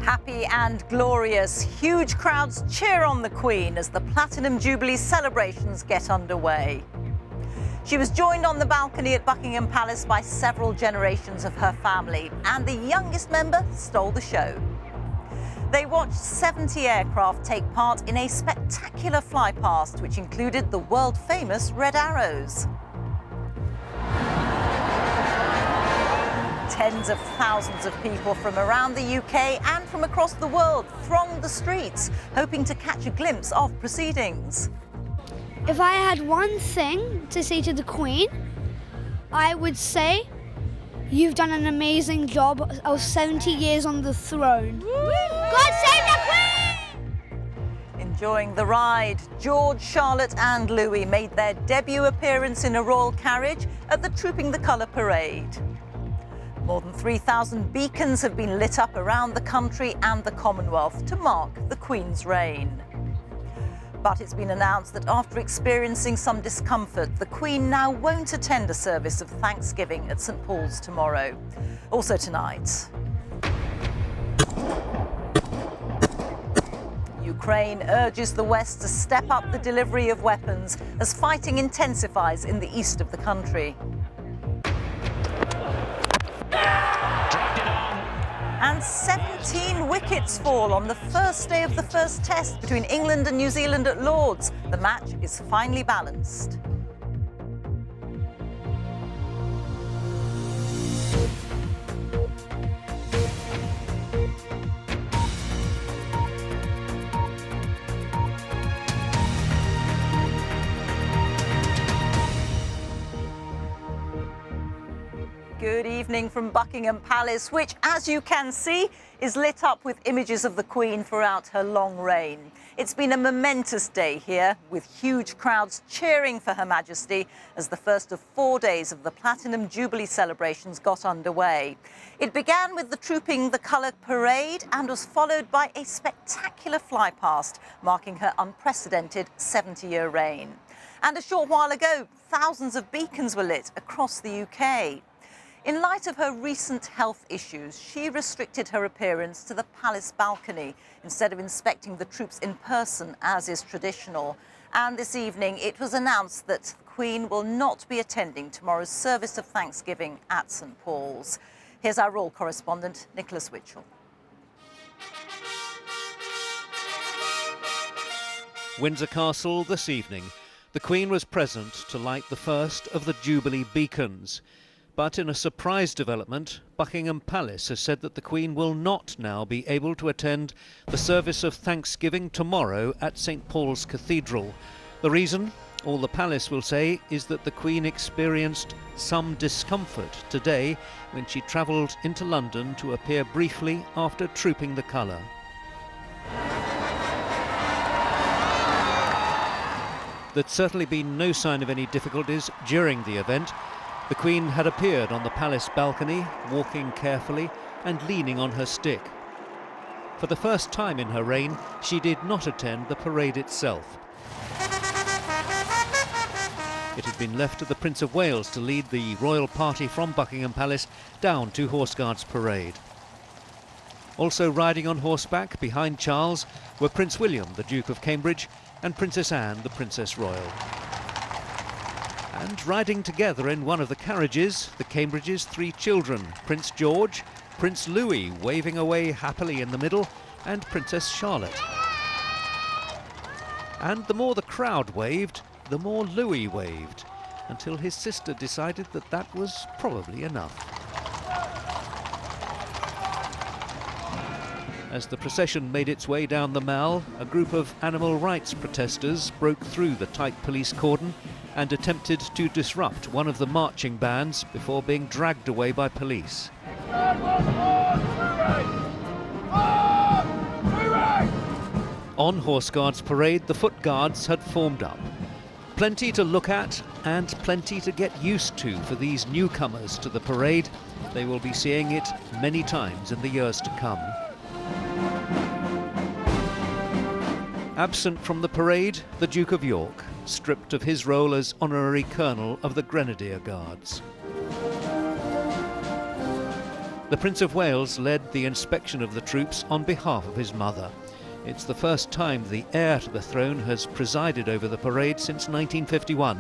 Happy and glorious, huge crowds cheer on the Queen as the Platinum Jubilee celebrations get underway. She was joined on the balcony at Buckingham Palace by several generations of her family, and the youngest member stole the show. They watched 70 aircraft take part in a spectacular flypast, which included the world-famous Red Arrows. Tens of thousands of people from around the UK and from across the world thronged the streets, hoping to catch a glimpse of proceedings. If I had one thing to say to the Queen, I would say, you've done an amazing job of 70 years on the throne. God save the Queen! Enjoying the ride, George, Charlotte and Louis made their debut appearance in a royal carriage at the Trooping the Colour parade. More than 3,000 beacons have been lit up around the country and the Commonwealth to mark the Queen's reign. But it's been announced that after experiencing some discomfort, the Queen now won't attend a service of Thanksgiving at St Paul's tomorrow. Also tonight, Ukraine urges the West to step up the delivery of weapons as fighting intensifies in the east of the country. And 17 wickets fall on the first day of the first test between England and New Zealand at Lord's. The match is finely balanced. Good evening from Buckingham Palace, which, as you can see, is lit up with images of the Queen throughout her long reign. It's been a momentous day here, with huge crowds cheering for Her Majesty as the first of 4 days of the Platinum Jubilee celebrations got underway. It began with the Trooping the Colour parade and was followed by a spectacular flypast, marking her unprecedented 70-year reign. And a short while ago, thousands of beacons were lit across the UK. In light of her recent health issues, she restricted her appearance to the palace balcony instead of inspecting the troops in person, as is traditional. And this evening, it was announced that the Queen will not be attending tomorrow's service of Thanksgiving at St Paul's. Here's our royal correspondent, Nicholas Witchell. Windsor Castle this evening. The Queen was present to light the first of the Jubilee beacons. But in a surprise development, Buckingham Palace has said that the Queen will not now be able to attend the service of Thanksgiving tomorrow at St Paul's Cathedral. The reason, all the palace will say, is that the Queen experienced some discomfort today when she travelled into London to appear briefly after Trooping the Colour. There'd certainly been no sign of any difficulties during the event. The Queen had appeared on the palace balcony, walking carefully and leaning on her stick. For the first time in her reign, she did not attend the parade itself. It had been left to the Prince of Wales to lead the royal party from Buckingham Palace down to Horse Guards Parade. Also riding on horseback behind Charles were Prince William, the Duke of Cambridge, and Princess Anne, the Princess Royal. And riding together in one of the carriages, the Cambridges' 3 children, Prince George, Prince Louis waving away happily in the middle, and Princess Charlotte. And the more the crowd waved, the more Louis waved, until his sister decided that that was probably enough. As the procession made its way down the Mall, a group of animal rights protesters broke through the tight police cordon and attempted to disrupt one of the marching bands before being dragged away by police. On Horse Guards Parade, the Foot Guards had formed up. Plenty to look at and plenty to get used to for these newcomers to the parade. They will be seeing it many times in the years to come. Absent from the parade, the Duke of York, stripped of his role as honorary colonel of the Grenadier Guards. The Prince of Wales led the inspection of the troops on behalf of his mother. It's the first time the heir to the throne has presided over the parade since 1951,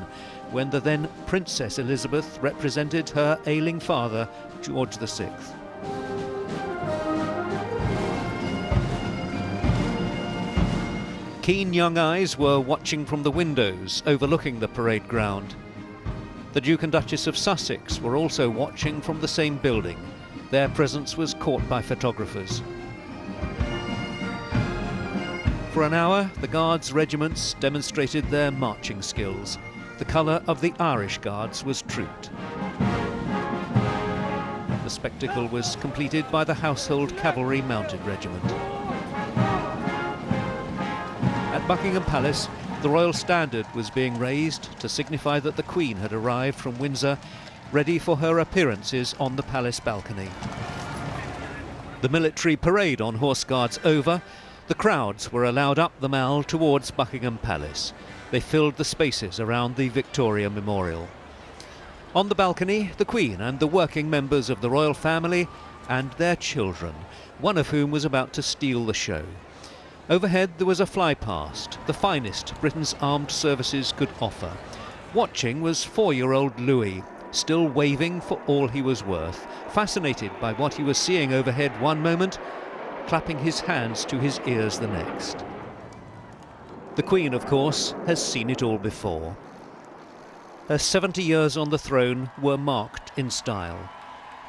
when the then Princess Elizabeth represented her ailing father, George VI. Keen young eyes were watching from the windows overlooking the parade ground. The Duke and Duchess of Sussex were also watching from the same building. Their presence was caught by photographers. For an hour, the Guards regiments demonstrated their marching skills. The colour of the Irish Guards was trooped. The spectacle was completed by the Household Cavalry Mounted Regiment. At Buckingham Palace, the Royal Standard was being raised to signify that the Queen had arrived from Windsor, ready for her appearances on the palace balcony. The military parade on Horse Guards over, the crowds were allowed up the Mall towards Buckingham Palace. They filled the spaces around the Victoria Memorial. On the balcony, the Queen and the working members of the royal family and their children, one of whom was about to steal the show. Overhead there was a fly-past, the finest Britain's armed services could offer. Watching was 4-year-old Louis, still waving for all he was worth, fascinated by what he was seeing overhead one moment, clapping his hands to his ears the next. The Queen, of course, has seen it all before. Her 70 years on the throne were marked in style.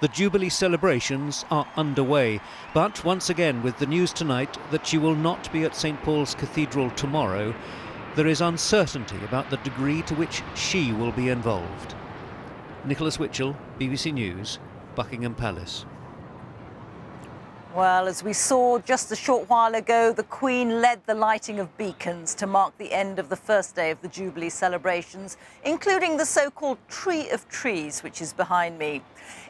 The Jubilee celebrations are underway, but once again, with the news tonight that she will not be at St Paul's Cathedral tomorrow, there is uncertainty about the degree to which she will be involved. Nicholas Witchell, BBC News, Buckingham Palace. Well, as we saw just a short while ago, the Queen led the lighting of beacons to mark the end of the first day of the Jubilee celebrations, including the so-called Tree of Trees, which is behind me.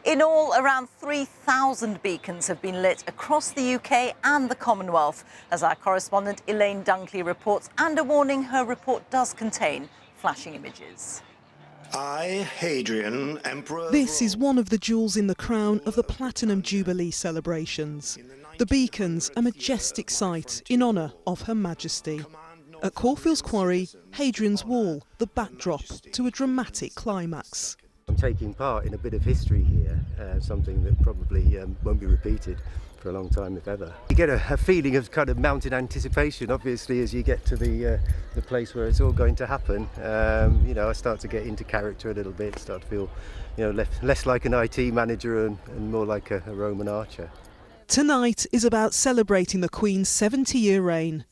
In all, around 3,000 beacons have been lit across the UK and the Commonwealth, as our correspondent Elaine Dunkley reports, and a warning, her report does contain flashing images. I, Hadrian, Emperor... This is one of the jewels in the crown of the Platinum Jubilee celebrations. The beacons, a majestic sight in honour of Her Majesty. At Caulfield's Quarry, Hadrian's Wall, the backdrop to a dramatic climax. I'm taking part in a bit of history here, something that probably won't be repeated for a long time, if ever. You get a feeling of kind of mounting anticipation, obviously, as you get to the place where it's all going to happen. You know, I start to get into character a little bit, start to feel, you know, less like an IT manager and more like a Roman archer. Tonight is about celebrating the Queen's 70-year reign.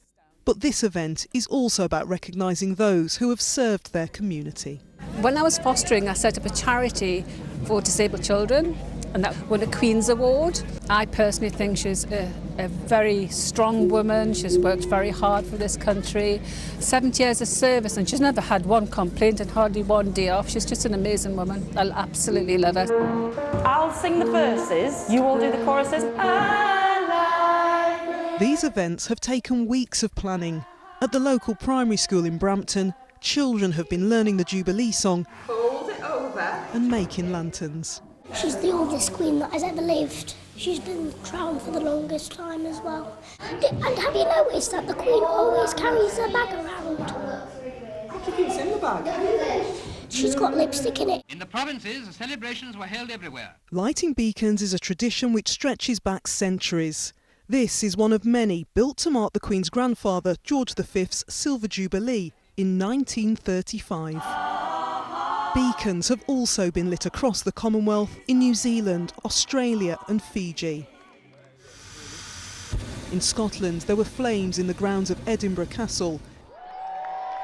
But this event is also about recognising those who have served their community. When I was fostering, I set up a charity for disabled children, and that won a Queen's Award. I personally think she's a very strong woman. She's worked very hard for this country. 70 years of service, and she's never had one complaint and hardly one day off. She's just an amazing woman. I'll absolutely love her. I'll sing the verses, you all do the choruses. These events have taken weeks of planning. At the local primary school in Brampton, children have been learning the Jubilee song and making lanterns. She's the oldest queen that has ever lived. She's been crowned for the longest time as well. And have you noticed that the Queen always carries her bag around? What do you think's in the bag? She's got lipstick in it. In the provinces, the celebrations were held everywhere. Lighting beacons is a tradition which stretches back centuries. This is one of many built to mark the Queen's grandfather, George V's Silver Jubilee in 1935. Beacons have also been lit across the Commonwealth in New Zealand, Australia and Fiji. In Scotland, there were flames in the grounds of Edinburgh Castle.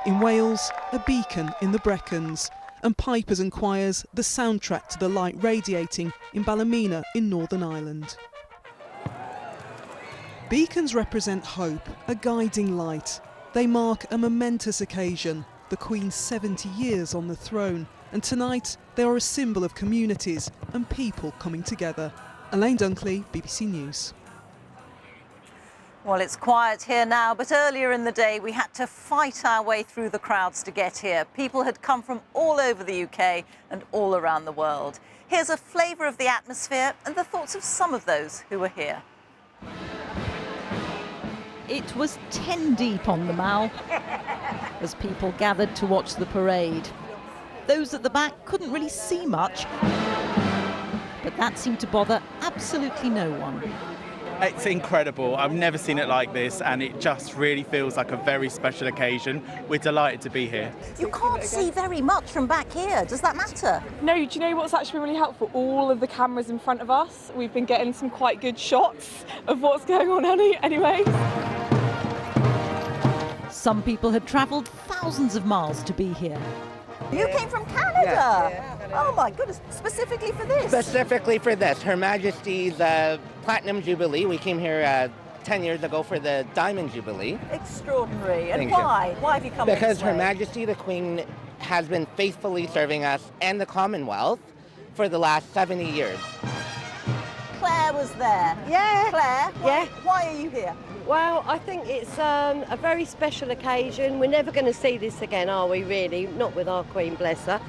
In Wales, a beacon in the Brecons. And pipers and choirs, the soundtrack to the light radiating in Ballymena in Northern Ireland. Beacons represent hope, a guiding light. They mark a momentous occasion, the Queen's 70 years on the throne. And tonight, they are a symbol of communities and people coming together. Elaine Dunkley, BBC News. Well, it's quiet here now, but earlier in the day we had to fight our way through the crowds to get here. People had come from all over the UK and all around the world. Here's a flavour of the atmosphere and the thoughts of some of those who were here. It was 10 deep on the Mall as people gathered to watch the parade. Those at the back couldn't really see much, but that seemed to bother absolutely no one. It's incredible. I've never seen it like this, and it just really feels like a very special occasion. We're delighted to be here. You can't see very much from back here. Does that matter? No, do you know what's actually been really helpful? All of the cameras in front of us. We've been getting some quite good shots of what's going on anyway. Some people had travelled thousands of miles to be here. You came from Canada? Yeah. Oh my goodness, specifically for this? Specifically for this, Her Majesty's Platinum Jubilee. We came here 10 years ago for the Diamond Jubilee. Extraordinary. And why? Why have you come Because this way? Her Majesty the Queen has been faithfully serving us and the Commonwealth for the last 70 years. Claire was there. Yeah. Claire, why are you here? Well, I think it's a very special occasion. We're never going to see this again, are we, really? Not with our Queen, bless her.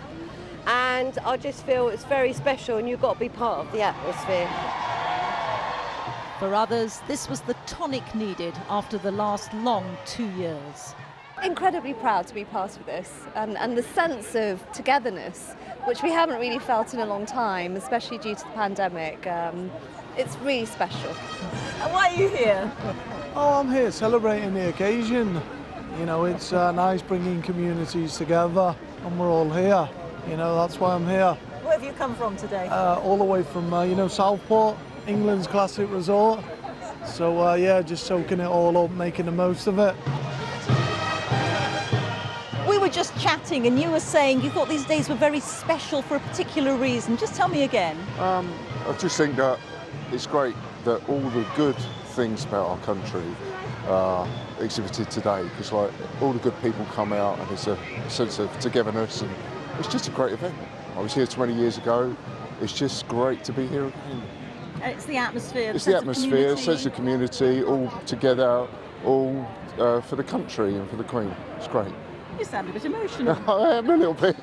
And I just feel it's very special and you've got to be part of the atmosphere. For others, this was the tonic needed after the last long 2 years. Incredibly proud to be part of this and the sense of togetherness, which we haven't really felt in a long time, especially due to the pandemic. It's really special. And why are you here? Oh, I'm here celebrating the occasion. You know, it's nice bringing communities together and we're all here. You know, that's why I'm here. Where have you come from today? All the way from, you know, Southport, England's classic resort. So, yeah, just soaking it all up, making the most of it. We were just chatting and you were saying you thought these days were very special for a particular reason. Just tell me again. I just think that it's great that all the good things about our country are exhibited today, because like all the good people come out and it's a sense of togetherness, and it's just a great event. I was here 20 years ago. It's just great to be here again. It's the atmosphere. It's the atmosphere, sense of community, all together, all for the country and for the Queen. It's great. You sound a bit emotional. I am a little bit.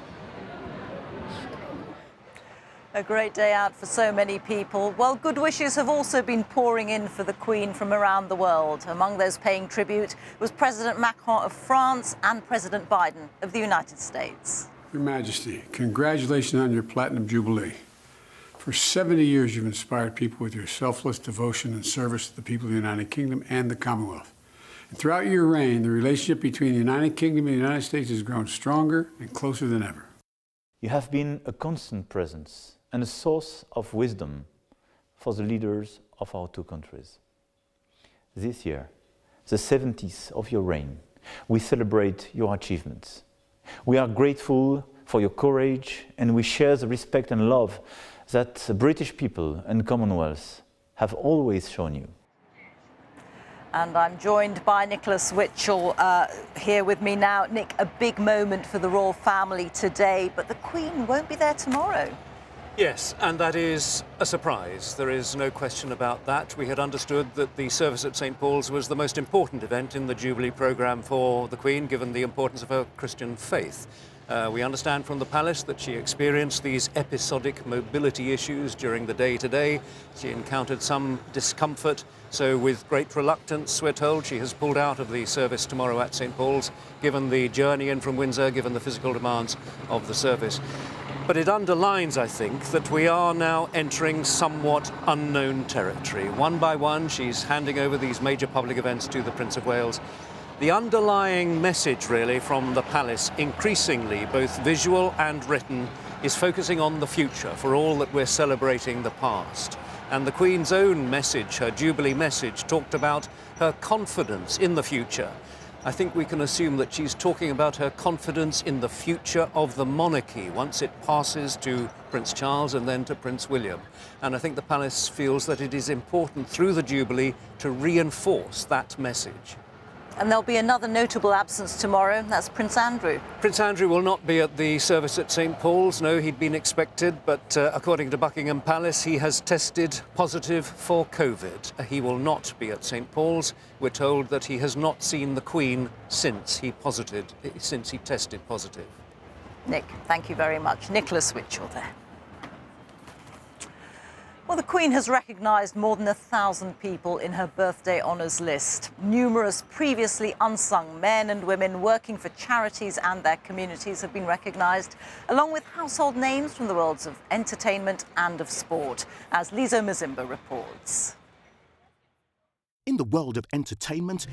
A great day out for so many people. Well, good wishes have also been pouring in for the Queen from around the world. Among those paying tribute was President Macron of France and President Biden of the United States. Your Majesty, congratulations on your Platinum Jubilee. For 70 years, you've inspired people with your selfless devotion and service to the people of the United Kingdom and the Commonwealth. And throughout your reign, the relationship between the United Kingdom and the United States has grown stronger and closer than ever. You have been a constant presence and a source of wisdom for the leaders of our two countries. This year, the 70th of your reign, we celebrate your achievements. We are grateful for your courage, and we share the respect and love that the British people and Commonwealth have always shown you. And I'm joined by Nicholas Witchell here with me now. Nick, a big moment for the royal family today, but the Queen won't be there tomorrow. Yes, and that is a surprise. There is no question about that. We had understood that the service at St. Paul's was the most important event in the Jubilee programme for the Queen, given the importance of her Christian faith. We understand from the palace that she experienced these episodic mobility issues during the day today. She encountered some discomfort, so with great reluctance, we're told, she has pulled out of the service tomorrow at St. Paul's, given the journey in from Windsor, given the physical demands of the service. But it underlines, I think, that we are now entering somewhat unknown territory. One by one, she's handing over these major public events to the Prince of Wales. The underlying message, really, from the palace, increasingly, both visual and written, is focusing on the future, for all that we're celebrating the past. And the Queen's own message, her Jubilee message, talked about her confidence in the future. I think we can assume that she's talking about her confidence in the future of the monarchy once it passes to Prince Charles and then to Prince William. And I think the palace feels that it is important through the Jubilee to reinforce that message. And there'll be another notable absence tomorrow. That's Prince Andrew. Prince Andrew will not be at the service at St Paul's. No, he'd been expected, but according to Buckingham Palace, he has tested positive for COVID. He will not be at St Paul's. We're told that he has not seen the Queen since he tested positive. Nick, thank you very much. Nicholas Witchell there. Well, the Queen has recognised more than 1,000 people in her birthday honours list. Numerous previously unsung men and women working for charities and their communities have been recognised, along with household names from the worlds of entertainment and of sport, as Lizo Mazimba reports. In the world of entertainment,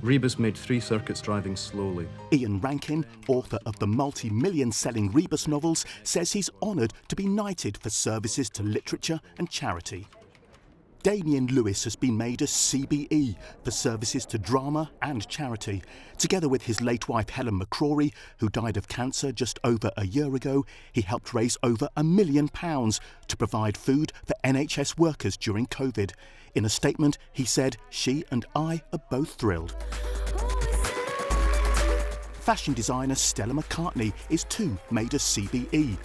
Rebus made 3 circuits driving slowly. Ian Rankin, author of the multi-million-selling Rebus novels, says he's honoured to be knighted for services to literature and charity. Damien Lewis has been made a CBE for services to drama and charity. Together with his late wife Helen McCrory, who died of cancer just over a year ago, he helped raise over £1 million to provide food for NHS workers during COVID. In a statement, he said, "She and I are both thrilled." Fashion designer Stella McCartney is too made a CBE,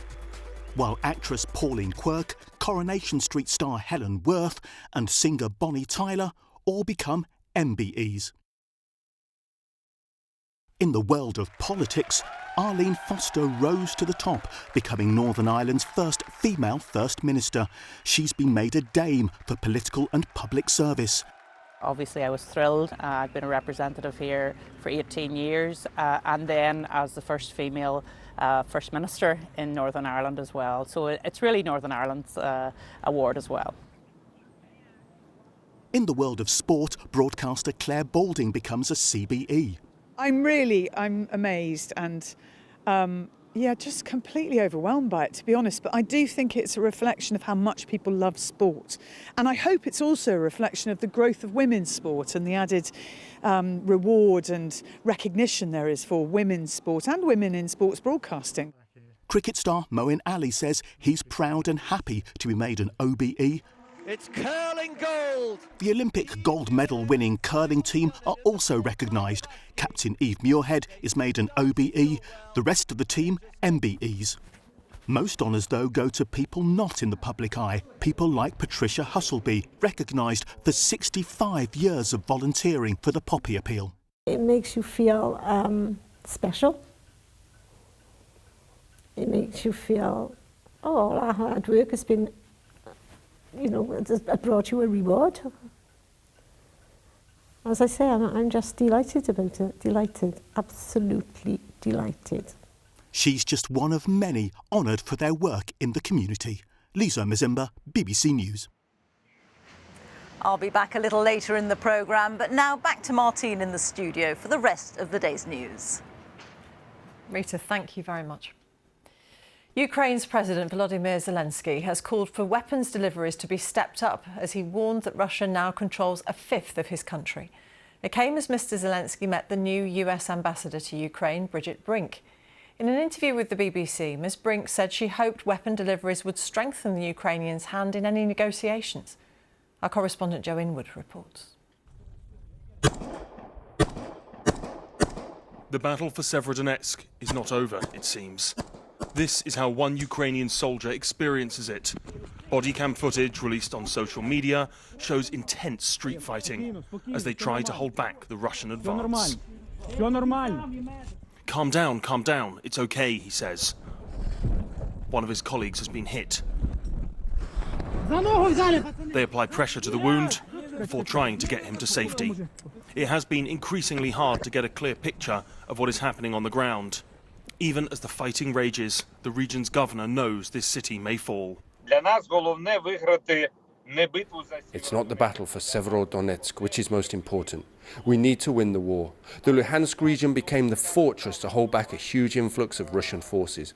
while actress Pauline Quirk, Coronation Street star Helen Worth and singer Bonnie Tyler all become MBEs. In the world of politics, Arlene Foster rose to the top, becoming Northern Ireland's first female First Minister. She's been made a Dame for political and public service. Obviously I was thrilled. I've been a representative here for 18 years and then as the first female First Minister in Northern Ireland as well. So it's really Northern Ireland's award as well. In the world of sport, broadcaster Claire Balding becomes a CBE. I'm amazed and just completely overwhelmed by it, to be honest. But I do think it's a reflection of how much people love sport. And I hope it's also a reflection of the growth of women's sport and the added reward and recognition there is for women's sport and women in sports broadcasting. Cricket star Moeen Ali says he's proud and happy to be made an OBE. It's curling gold! The Olympic gold medal winning curling team are also recognised. Captain Eve Muirhead is made an OBE, the rest of the team MBEs. Most honours, though, go to people not in the public eye. People like Patricia Husselby, recognised for 65 years of volunteering for the Poppy Appeal. It makes you feel special. It makes you feel, all our hard work has been, it brought you a reward. As I say, I'm just delighted about it. Delighted, absolutely delighted. She's just one of many honoured for their work in the community. Lizo Mazimba, BBC News. I'll be back a little later in the programme, but now back to Martine in the studio for the rest of the day's news. Reeta, thank you very much. Ukraine's President Volodymyr Zelensky has called for weapons deliveries to be stepped up as he warned that Russia now controls a fifth of his country. It came as Mr Zelensky met the new US ambassador to Ukraine, Bridget Brink. In an interview with the BBC, Ms Brink said she hoped weapon deliveries would strengthen the Ukrainians' hand in any negotiations. Our correspondent Joe Inwood reports. The battle for Severodonetsk is not over, it seems. This is how one Ukrainian soldier experiences it. Body cam footage released on social media shows intense street fighting as they try to hold back the Russian advance. Calm down, it's okay, he says. One of his colleagues has been hit. They apply pressure to the wound before trying to get him to safety. It has been increasingly hard to get a clear picture of what is happening on the ground. Even as the fighting rages, the region's governor knows this city may fall. It's not the battle for Severodonetsk which is most important. We need to win the war. The Luhansk region became the fortress to hold back a huge influx of Russian forces.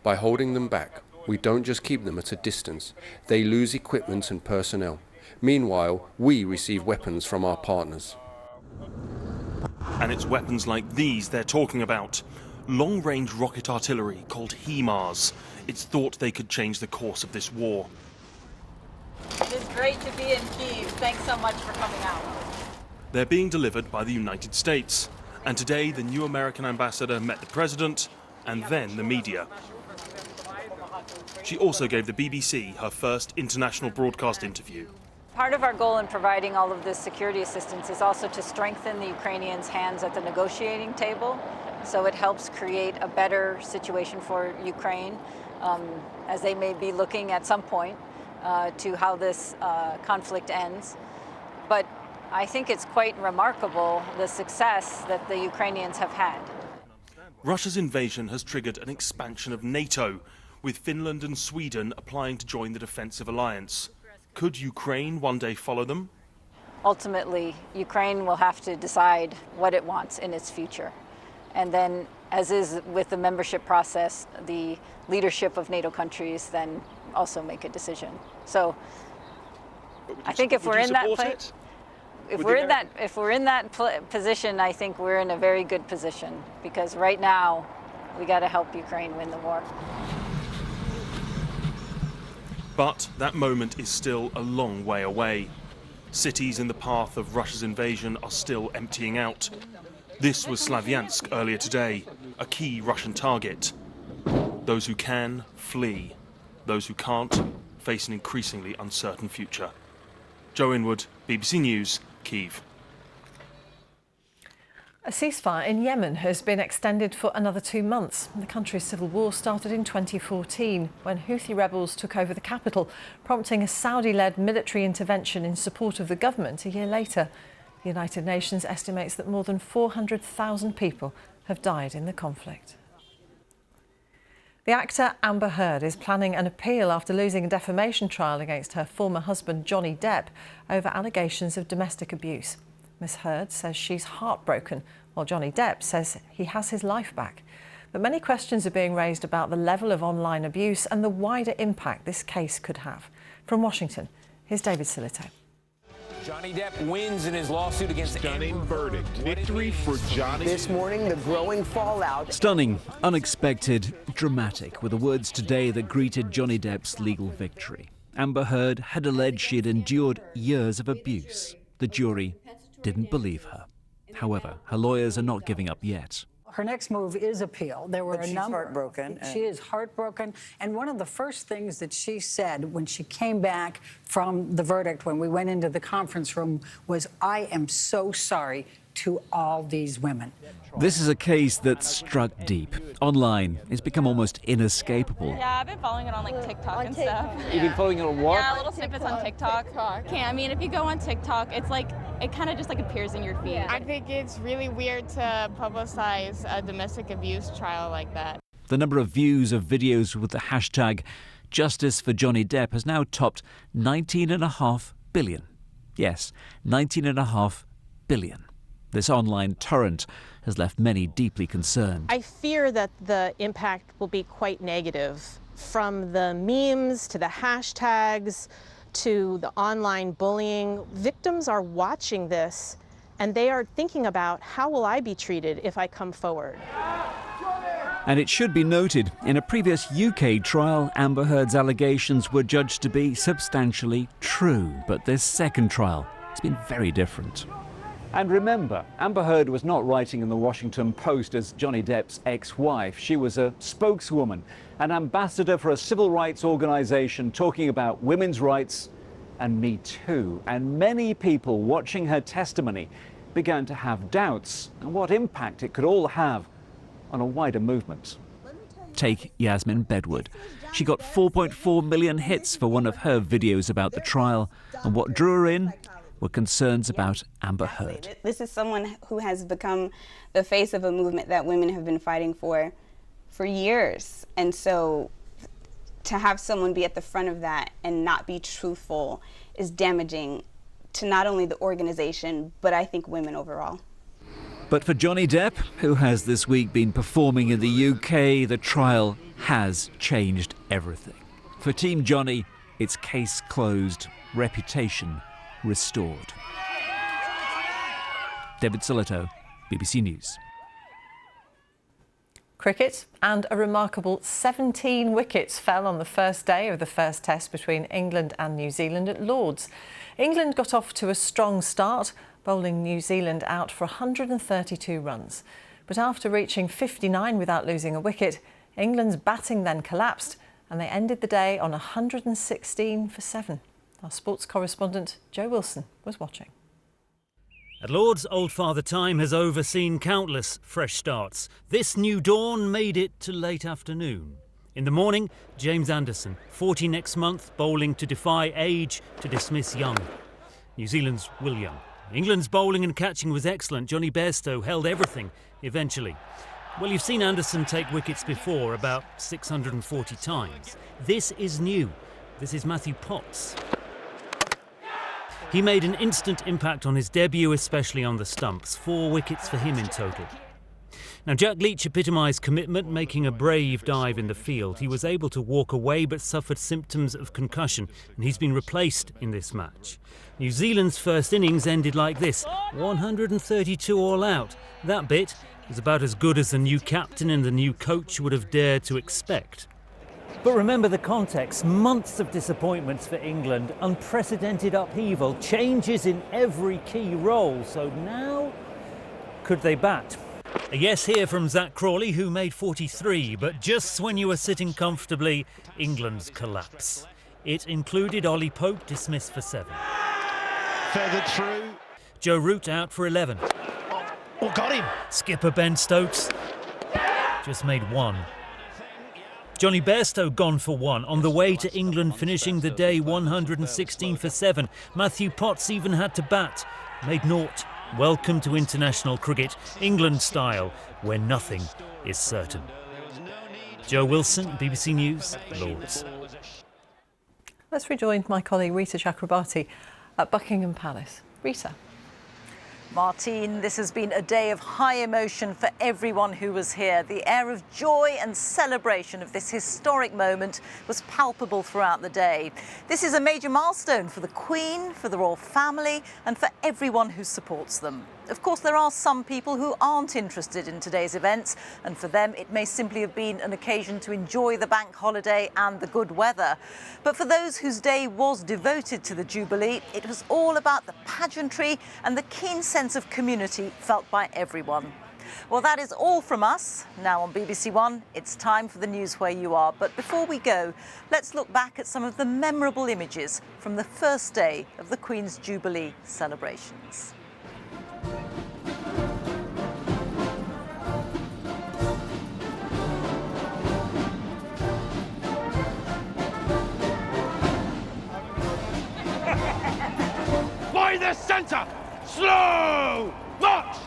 By holding them back, we don't just keep them at a distance. They lose equipment and personnel. Meanwhile, we receive weapons from our partners. And it's weapons like these they're talking about. Long-range rocket artillery called HIMARS. It's thought they could change the course of this war. It is great to be in Kyiv. Thanks so much for coming out. They're being delivered by the United States. And today, the new American ambassador met the president and then the media. She also gave the BBC her first international broadcast interview. Part of our goal in providing all of this security assistance is also to strengthen the Ukrainians' hands at the negotiating table. So it helps create a better situation for Ukraine, as they may be looking at some point to how this conflict ends. But I think it's quite remarkable the success that the Ukrainians have had. Russia's invasion has triggered an expansion of NATO, with Finland and Sweden applying to join the defensive alliance. Could Ukraine one day follow them? Ultimately, Ukraine will have to decide what it wants in its future. And then, as is with the membership process, the leadership of NATO countries then also make a decision. So I think if we're in that place, if we're in that position, I think we're in a very good position, because right now we got to help Ukraine win the war. But that moment is still a long way away. Cities in the path of Russia's invasion are still emptying out. This was Slavyansk earlier today, a key Russian target. Those who can, flee. Those who can't, face an increasingly uncertain future. Joe Inwood, BBC News, Kyiv. A ceasefire in Yemen has been extended for another 2 months. The country's civil war started in 2014 when Houthi rebels took over the capital, prompting a Saudi-led military intervention in support of the government a year later. The United Nations estimates that more than 400,000 people have died in the conflict. The actor Amber Heard is planning an appeal after losing a defamation trial against her former husband Johnny Depp over allegations of domestic abuse. Ms. Heard says she's heartbroken, while Johnny Depp says he has his life back. But many questions are being raised about the level of online abuse and the wider impact this case could have. From Washington, here's David Silito. Johnny Depp wins in his lawsuit against Stunning verdict. Victory for Johnny. This morning, the growing fallout. Stunning, unexpected, dramatic were the words today that greeted Johnny Depp's legal victory. Amber Heard had alleged she had endured years of abuse. The jury didn't believe her. However, her lawyers are not giving up yet. Her next move is appeal. There were a number. She's heartbroken. She is heartbroken. And one of the first things that she said when she came back from the verdict, when we went into the conference room, was, "I am so sorry to all these women." This is a case that struck deep. Online, it's become almost inescapable. Yeah, I've been following it on like TikTok and stuff. You've been following it on what? Yeah, little snippets on TikTok. Yeah, I mean, if you go on TikTok, it's like, it kind of just like appears in your feed. I think it's really weird to publicize a domestic abuse trial like that. The number of views of videos with the hashtag Justice for Johnny Depp has now topped 19.5 billion. Yes, 19.5 billion. This online torrent has left many deeply concerned. I fear that the impact will be quite negative, from the memes to the hashtags to the online bullying. Victims are watching this and they are thinking about, how will I be treated if I come forward? And it should be noted, in a previous UK trial, Amber Heard's allegations were judged to be substantially true. But this second trial has been very different. And remember, Amber Heard was not writing in the Washington Post as Johnny Depp's ex-wife. She was a spokeswoman, an ambassador for a civil rights organization talking about women's rights and Me Too. And many people watching her testimony began to have doubts on what impact it could all have on a wider movement. Take Yasmin Bedwood. She got 4.4 million hits for one of her videos about the trial, and what drew her in were concerns about Amber Heard. This is someone who has become the face of a movement that women have been fighting for years. And so to have someone be at the front of that and not be truthful is damaging to not only the organization, but I think women overall. But for Johnny Depp, who has this week been performing in the UK, the trial has changed everything. For Team Johnny, it's case closed, reputation restored. David Silito, BBC News. Cricket, and a remarkable 17 wickets fell on the first day of the first test between England and New Zealand at Lord's. England got off to a strong start, bowling New Zealand out for 132 runs. But after reaching 59 without losing a wicket, England's batting then collapsed and they ended the day on 116 for 7. Our sports correspondent Jo Wilson was watching. At Lord's, Old Father Time has overseen countless fresh starts. This new dawn made it to late afternoon. In the morning, James Anderson, 40 next month, bowling to defy age, to dismiss young. New Zealand's Will Young. England's bowling and catching was excellent. Jonny Bairstow held everything, eventually. Well, you've seen Anderson take wickets before, about 640 times. This is new. This is Matthew Potts. He made an instant impact on his debut, especially on the stumps. 4 wickets for him in total. Now, Jack Leach epitomised commitment, making a brave dive in the field. He was able to walk away but suffered symptoms of concussion, and he's been replaced in this match. New Zealand's first innings ended like this, 132 all out. That bit was about as good as the new captain and the new coach would have dared to expect. But remember the context, months of disappointments for England, unprecedented upheaval, changes in every key role. So now, could they bat? A yes here from Zach Crawley, who made 43, but just when you were sitting comfortably, England's collapse. It included Ollie Pope, dismissed for 7. Feathered through. Joe Root out for 11. Oh, got him. Skipper Ben Stokes just made 1. Jonny Bairstow gone for 1, on the way to England finishing the day 116 for 7. Matthew Potts even had to bat, made 0. Welcome to international cricket, England style, where nothing is certain. Jo Wilson, BBC News, Lords. Let's rejoin my colleague Reeta Chakrabarti at Buckingham Palace. Reeta. Martine, this has been a day of high emotion for everyone who was here. The air of joy and celebration of this historic moment was palpable throughout the day. This is a major milestone for the Queen, for the royal family, and for everyone who supports them. Of course, there are some people who aren't interested in today's events, and for them it may simply have been an occasion to enjoy the bank holiday and the good weather. But for those whose day was devoted to the Jubilee, it was all about the pageantry and the keen sense of community felt by everyone. Well, that is all from us. Now on BBC One, it's time for the news where you are. But before we go, let's look back at some of the memorable images from the first day of the Queen's Jubilee celebrations. By the centre! Slow! March!